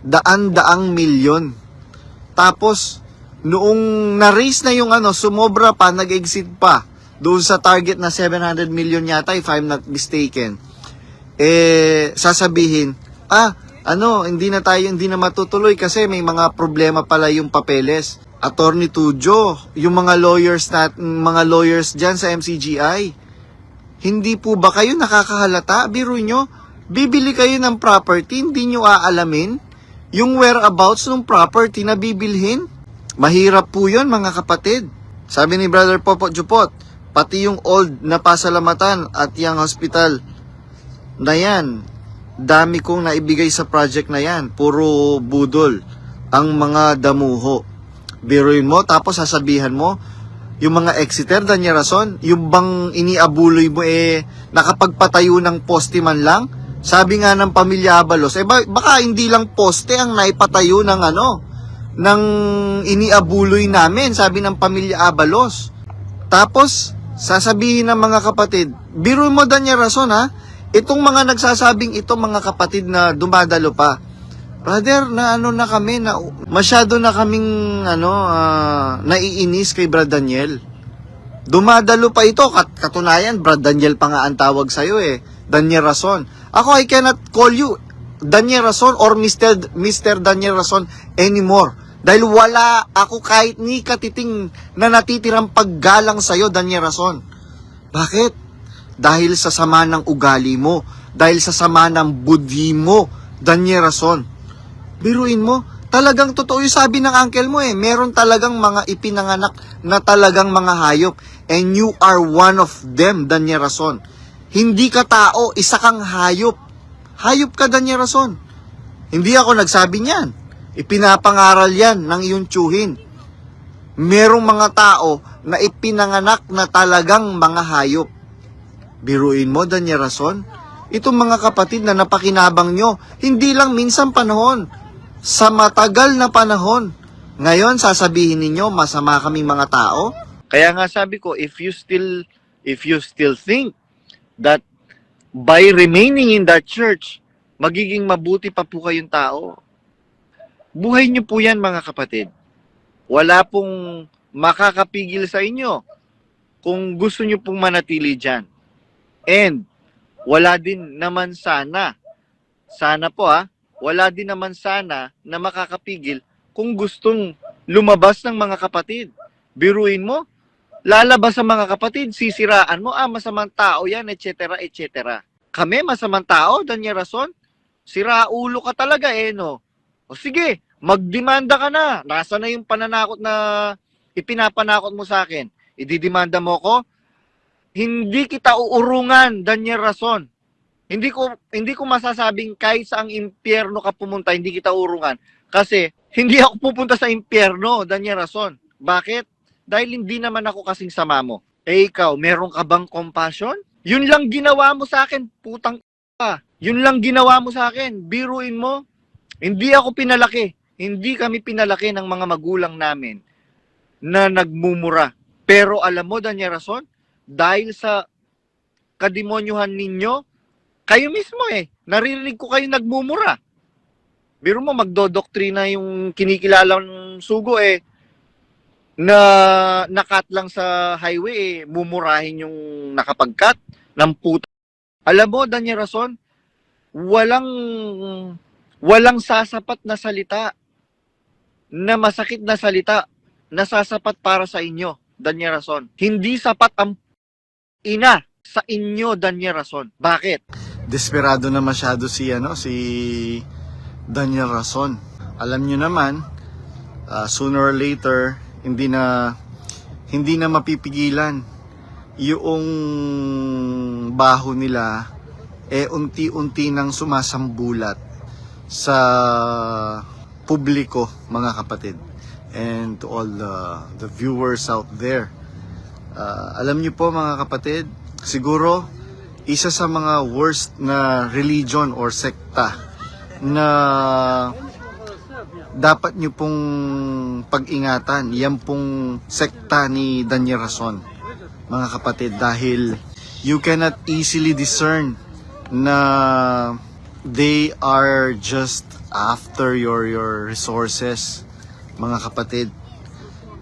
daan-daang milyon. Tapos, noong na-raise na yung sumobra pa, nag-exit pa, doon sa target na 700 million yata, if I'm not mistaken, sasabihin, hindi na matutuloy kasi may mga problema pala yung papeles. Attorney Tujo, yung mga lawyers dyan sa MCGI, hindi po ba kayo nakakahalata? Biro nyo, bibili kayo ng property, hindi nyo aalamin yung whereabouts ng property na bibilhin? Mahirap po yun, mga kapatid. Sabi ni Brother Popo Jupot, pati yung old na Pasalamatan at yung hospital na yan, dami kong naibigay sa project na yan. Puro budol ang mga damuho. Biruin mo, tapos sasabihan mo, yung mga Exeter, Daniel Rason, yung bang iniabuloy mo nakapagpatayo ng poste man lang? Sabi nga ng pamilya Abalos, baka hindi lang poste ang naipatayo ng iniabuloy namin, sabi ng pamilya Abalos. Tapos, sasabihin ng mga kapatid, biro mo Daniel Rason itong mga nagsasabing mga kapatid na dumadalo pa. Brother, na kami, masyado na kaming naiinis kay Brad Daniel. Dumadalo pa ito, katunayan, Brad Daniel pa nga ang tawag sa'yo Daniel Rason. Ako, I cannot call you Daniel Rason or Mr. Daniel Rason anymore. Dahil wala ako kahit ni katiting na natitirang paggalang sa'yo, Daniel Rason. Bakit? Dahil sa sama ng ugali mo, dahil sa sama ng budhi mo, Daniel Rason. Biruin mo, talagang totoo yung sabi ng uncle mo meron talagang mga ipinanganak na talagang mga hayop. And you are one of them, Daniel Rason. Hindi ka tao, isa kang hayop. Hayop ka, Daniel Rason. Hindi ako nagsabi niyan. Ipinapangaral yan ng iyong tiyuhin. Merong mga tao na ipinanganak na talagang mga hayop. Biruin mo, Daniel Rason. Itong mga kapatid na napakinabang nyo, hindi lang minsan panahon. Sa matagal na panahon. Ngayon, sasabihin ninyo, masama kaming mga tao? Kaya nga sabi ko, if you still think that by remaining in that church, magiging mabuti pa po kayong tao, buhay nyo po yan, mga kapatid. Wala pong makakapigil sa inyo kung gusto nyo pong manatili dyan. And, wala din naman sana po wala din naman sana na makakapigil kung gustong lumabas ng mga kapatid. Biruin mo, lalabas ang mga kapatid, sisiraan mo, masamang tao yan, etc., etc. Kami, masamang tao, Daniel Rason? Sira ulo ka talaga no? O sige, magdemanda ka na. Nasa na yung pananakot na ipinapanakot mo sa akin? Ididemanda mo ko? Hindi kita uurungan, Daniel Rason. Hindi ko masasabing kahit saang impyerno ka pumunta, hindi kita urungan. Kasi hindi ako pupunta sa impyerno, Daniel Rason. Bakit? Dahil hindi naman ako kasing sama mo. Ikaw, meron ka bang compassion? Yun lang ginawa mo sa akin, putang ka. Yun lang ginawa mo sa akin. Biruin mo. Hindi ako pinalaki. Hindi kami pinalaki ng mga magulang namin na nagmumura. Pero alam mo, Daniel Rason, dahil sa kademonyuhan ninyo, kayo mismo naririnig ko kayo nagmumura. Biro mo, magdodoktrina yung kinikilala ng sugo na nakat lang sa highway mumurahin yung nakapagkat ng puta. Alam mo, Daniel Rason, walang sasapat na salita na masakit na salita na sasapat para sa inyo, Daniel Rason. Hindi sapat ang ina sa inyo, Daniel Rason. Bakit? Desperado na masyado si Daniel Rason. Alam nyo naman, sooner or later, hindi na mapipigilan yung baho nila unti-unti nang sumasambulat sa publiko, mga kapatid. And to all the viewers out there, alam nyo po, mga kapatid, siguro isa sa mga worst na religion or sekta na dapat nyo pong pag-ingatan, yan pong sekta ni Daniel Rason, mga kapatid, dahil you cannot easily discern na they are just after your resources, mga kapatid.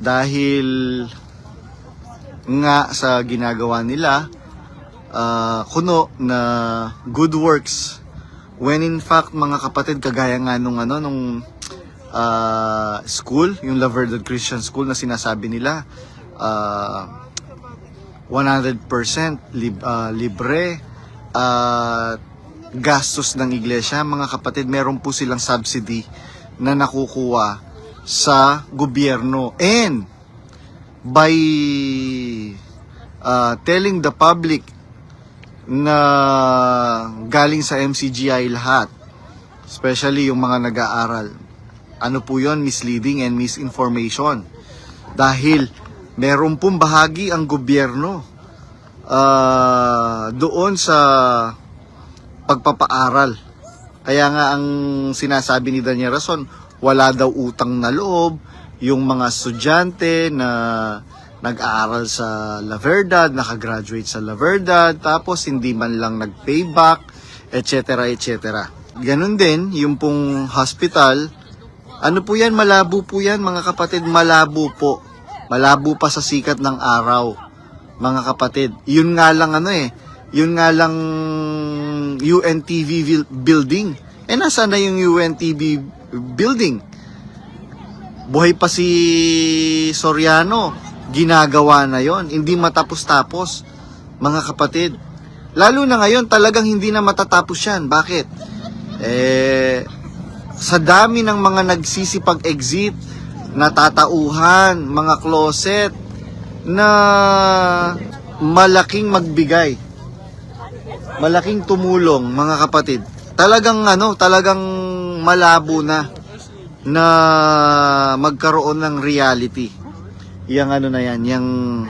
Dahil nga sa ginagawa nila, kuno na good works, when in fact mga kapatid, kagaya nga nung school, yung La Verdad Christian School na sinasabi nila, 100% libre at gastos ng iglesia, mga kapatid. Meron po silang subsidy na nakukuha sa gobyerno, and by telling the public na galing sa MCGI lahat, especially yung mga nag-aaral, ano po yun, misleading and misinformation. Dahil meron pong bahagi ang gobyerno doon sa pagpapaaral. Kaya nga ang sinasabi ni Daniel Rason, wala daw utang na loob yung mga estudyante na nag-aaral sa La Verdad, nakagraduate sa La Verdad, tapos hindi man lang nag-payback, etc. etc. Ganon din, yung pong hospital, ano po yan, malabo po yan mga kapatid, malabo po. Malabo pa sa sikat ng araw, mga kapatid. Yun nga lang yun nga lang UNTV building. Nasaan na yung UNTV building? Buhay pa si Soriano, ginagawa na yon, hindi matapos-tapos, mga kapatid. Lalo na ngayon, talagang hindi na matatapos yan. Bakit? Sa dami ng mga nagsisipag-exit, natatauhan, mga closet, na malaking magbigay, malaking tumulong, mga kapatid. Talagang malabo na magkaroon ng reality. Yung yung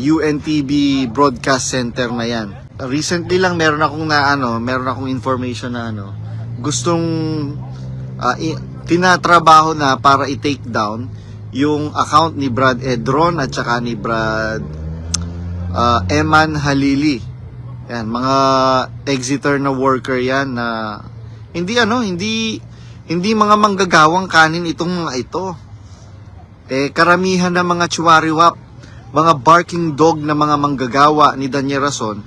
UNTV Broadcast Center na yan. Recently lang meron akong information na gustong tinatrabaho na para i-take down yung account ni Brad Edron at saka ni Brad Eman Halili. Yan, mga Exeter na worker yan na hindi mga manggagawang kanin itong mga ito. Karamihan ng mga chuwariwap, mga barking dog na mga manggagawa ni Daniel Rason,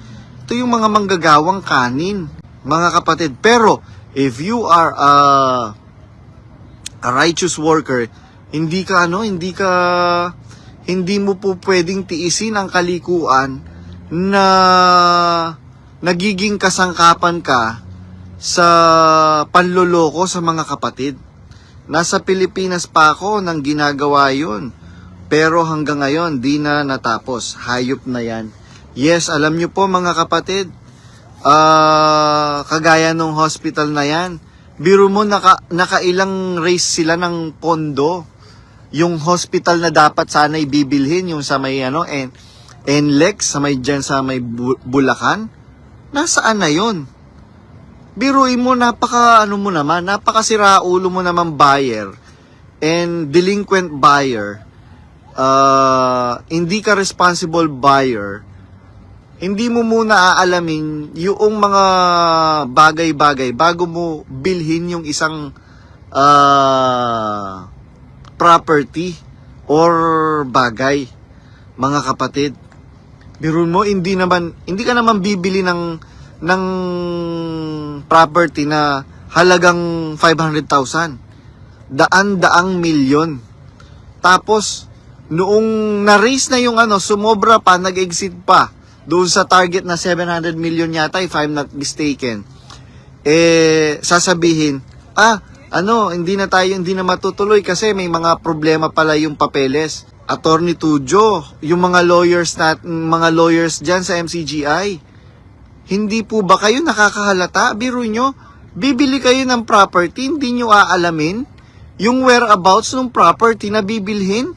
ito yung mga manggagawang kanin, mga kapatid. Pero if you are a righteous worker, hindi mo po pwedeng tiisin ang kalikuan na nagiging kasangkapan ka sa panloloko sa mga kapatid. Nasa Pilipinas pa ako nang ginagawa yun, pero hanggang ngayon di na natapos. Hayop na yan. Yes, alam nyo po mga kapatid, kagaya nung hospital na yan, biro mo nakailang raise sila ng pondo. Yung hospital na dapat sana ibibilhin, yung sa may NLEX, sa may Bulacan, nasaan na yun? Biruin mo, napakasiraulo mo naman buyer and delinquent buyer, hindi ka responsible buyer, hindi mo muna aalamin yung mga bagay-bagay bago mo bilhin yung isang property or bagay, mga kapatid. Biruin mo, hindi ka naman bibili ng property na halagang 500,000. Daan-daang milyon. Tapos, noong na-raise na yung sumobra pa, nag-exit pa doon sa target na 700 million yata, if I'm not mistaken. Sasabihin, hindi na matutuloy kasi may mga problema pala yung papeles. Attorney Tujo, yung mga lawyers dyan sa MCGI, hindi po ba kayo nakakahalata? Biro nyo, bibili kayo ng property, hindi nyo aalamin yung whereabouts ng property na bibilhin.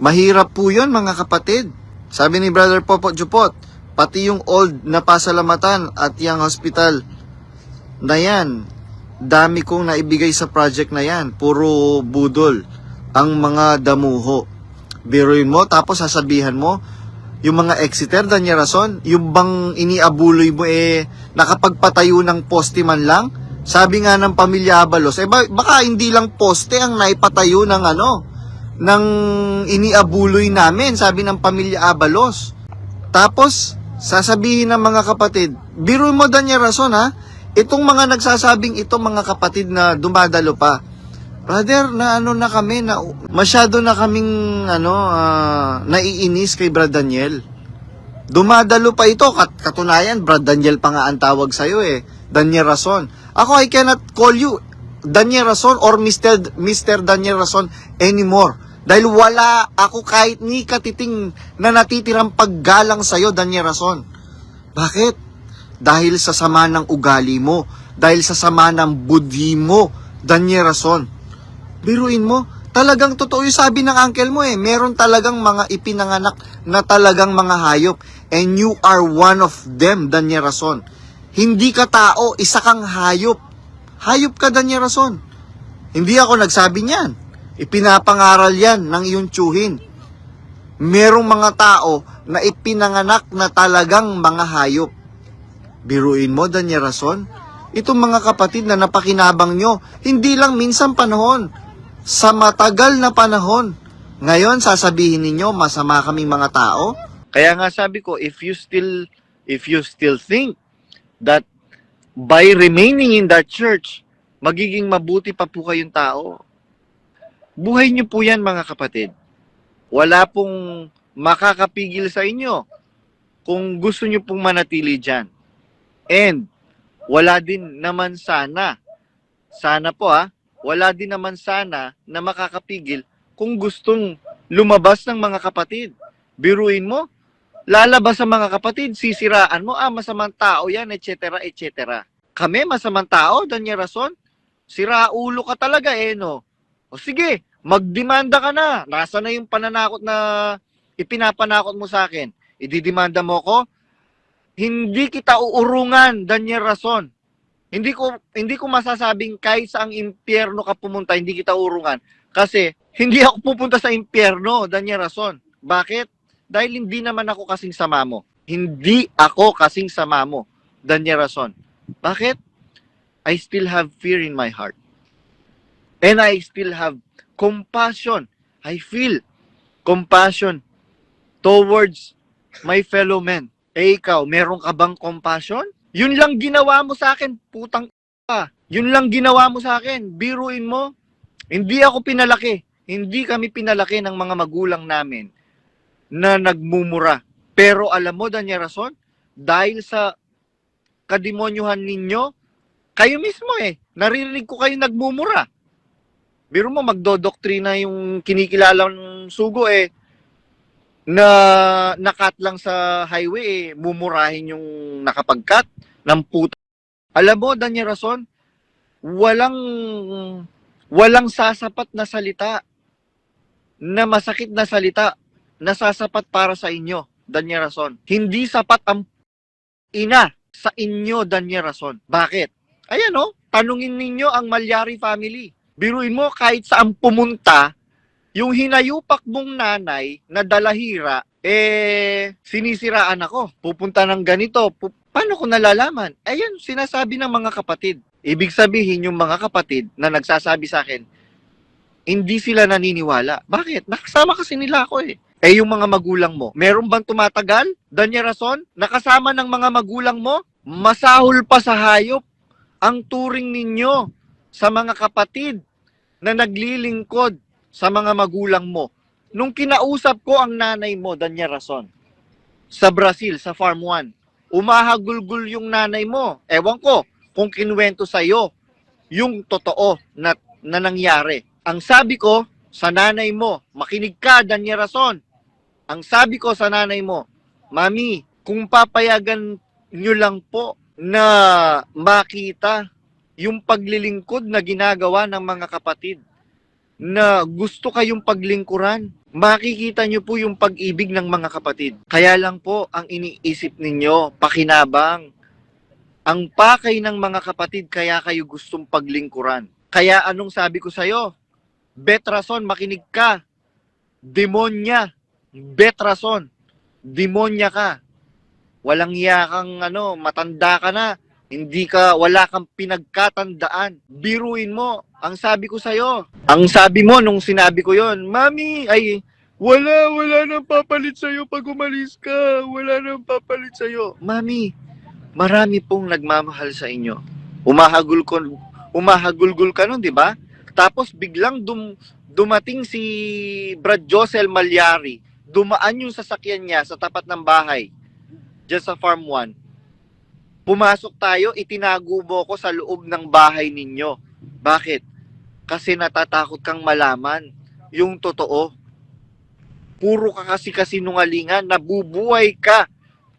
Mahirap po yun, mga kapatid. Sabi ni Brother Popot Jupot, pati yung old na Pasalamatan at yung hospital na yan, dami kong naibigay sa project na yan. Puro budol ang mga damuho. Biruin mo, tapos sasabihan mo, yung mga Exeter, Daniel Rason, yung bang iniabuloy mo nakapagpatayo ng poste man lang, Sabi nga ng pamilya Abalos, baka hindi lang poste ang naipatayo ng ng iniabuloy namin, sabi ng pamilya Abalos. Tapos, sasabihin ng mga kapatid, biro mo Danya Rason ha, itong mga nagsasabing ito mga kapatid na dumadalo pa. Brother, na kami, masyado na kaming naiinis kay Brad Daniel. Dumadalo pa ito, katunayan, Brad Daniel pa nga ang tawag sa'yo Daniel Rason. Ako, I cannot call you Daniel Rason or Mr. Daniel Rason anymore. Dahil wala ako kahit ni katiting na natitirang paggalang sa'yo, Daniel Rason. Bakit? Dahil sa sama ng ugali mo. Dahil sa sama ng budhi mo, Daniel Rason. Biruin mo, talagang totoo yung sabi ng uncle mo meron talagang mga ipinanganak na talagang mga hayop. And you are one of them, Daniel Rason. Hindi ka tao, isa kang hayop. Hayop ka, Daniel Rason. Hindi ako nagsabi niyan. Ipinapangaral yan ng iyong tiyuhin. Merong mga tao na ipinanganak na talagang mga hayop. Biruin mo, Daniel Rason. Itong mga kapatid na napakinabang nyo, hindi lang minsan panahon. Sa matagal na panahon. Ngayon, sasabihin ninyo, masama kaming mga tao? Kaya nga sabi ko, if you still think that by remaining in that church, magiging mabuti pa po kayong tao, buhay niyo po yan mga kapatid. Wala pong makakapigil sa inyo kung gusto niyo pong manatili dyan. And wala din naman sana wala din naman sana na makakapigil kung gustong lumabas ng mga kapatid. Biruin mo, lalabas sa mga kapatid, sisiraan mo, masamang tao yan, etc., etc. Kami, masamang tao, Daniel Rason? Siraulo ka talaga no? O sige, magdemanda ka na. Nasa na yung pananakot na ipinapanakot mo sa akin? Ididemanda mo ko? Hindi kita uurungan, Daniel Rason. Hindi ko masasabing kahit saang impyerno ka pumunta, hindi kita uurungan. Kasi hindi ako pupunta sa impyerno, Daniel Rason. Bakit? Dahil hindi naman ako kasing sama mo. Hindi ako kasing sama mo, Daniel Rason. Bakit? I still have fear in my heart. And I still have compassion. I feel compassion towards my fellow men. Ikaw, meron ka bang compassion? Yun lang ginawa mo sa akin, putang ka. Yun lang ginawa mo sa akin. Biruin mo. Hindi ako pinalaki. Hindi kami pinalaki ng mga magulang namin na nagmumura. Pero alam mo, Daniel Rason, dahil sa kademonyuhan ninyo, kayo mismo naririnig ko kayo nagmumura. Biro mo, magdodoktrina yung kinikilalang sugo na nakat lang sa highway mumurahin yung nakapagkat ng puta. Alam mo, Daniel Rason, walang sasapat na salita na masakit na salita na sasapat para sa inyo, Daniel Rason. Hindi sapat ang ina sa inyo, Daniel Rason. Bakit? Ayan tanungin ninyo ang Malyari family. Biruin mo, kahit saan pumunta, yung hinayupak mong nanay na dalahira, sinisiraan ako. Pupunta ng ganito. Paano ko nalalaman? Ayan, sinasabi ng mga kapatid. Ibig sabihin, yung mga kapatid na nagsasabi sa akin, hindi sila naniniwala. Bakit? Nakasama kasi nila ako yung mga magulang mo, meron bang tumatagal? Daniel Rason, nakasama ng mga magulang mo, masahol pa sa hayop ang turing ninyo sa mga kapatid na naglilingkod sa mga magulang mo. Nung kinausap ko ang nanay mo, Daniel Rason, sa Brazil, sa Farm 1, umahagulgul yung nanay mo. Ewan ko kung kinuwento sa'yo yung totoo na nangyari. Ang sabi ko sa nanay mo, makinig ka, Daniel Rason. Ang sabi ko sa nanay mo, Mami, kung papayagan nyo lang po na makita yung paglilingkod na ginagawa ng mga kapatid na gusto kayong paglingkuran, makikita nyo po yung pag-ibig ng mga kapatid. Kaya lang po ang iniisip ninyo, pakinabang. Ang pakay ng mga kapatid kaya kayo gustong paglingkuran. Kaya anong sabi ko sa'yo? Bet Rason, makinig ka. Demonya. Bet Rason. Demonya ka. Walang iya kang matanda ka na. Wala kang pinagkatandaan. Biruin mo. Ang sabi ko sa'yo. Ang sabi mo nung sinabi ko yon, Mami, wala nang papalit sa'yo pag umalis ka. Wala nang papalit sa'yo. Mami, marami pong nagmamahal sa inyo. Umahagulgol ka nun, di ba? Tapos biglang dumating si Brad Josel Malyari. Dumaan yung sasakyan niya sa tapat ng bahay. Diyan sa Farm 1. Pumasok tayo, itinago mo ko sa loob ng bahay ninyo. Bakit? Kasi natatakot kang malaman yung totoo. Puro ka kasi kasinungalingan, nabubuhay ka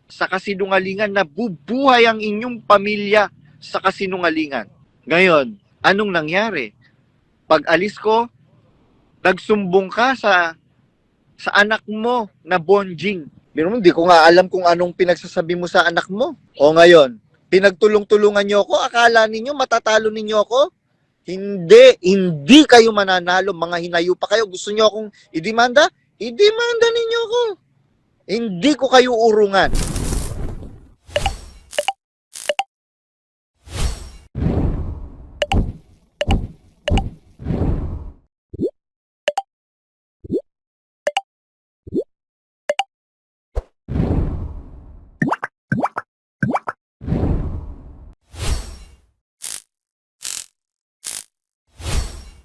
sa kasinungalingan, nabubuhay ang inyong pamilya sa kasinungalingan. Ngayon, anong nangyari? Pag alis ko, nagsumbong ka sa anak mo na Bonjing. Hindi ko nga alam kung anong pinagsasabi mo sa anak mo. O ngayon, pinagtulong-tulungan niyo ako, akala ninyo matatalo ninyo ako? Hindi kayo mananalo, mga hinayo pa kayo. Gusto niyo akong idemanda? Idemanda ninyo ako. Hindi ko kayo urungan.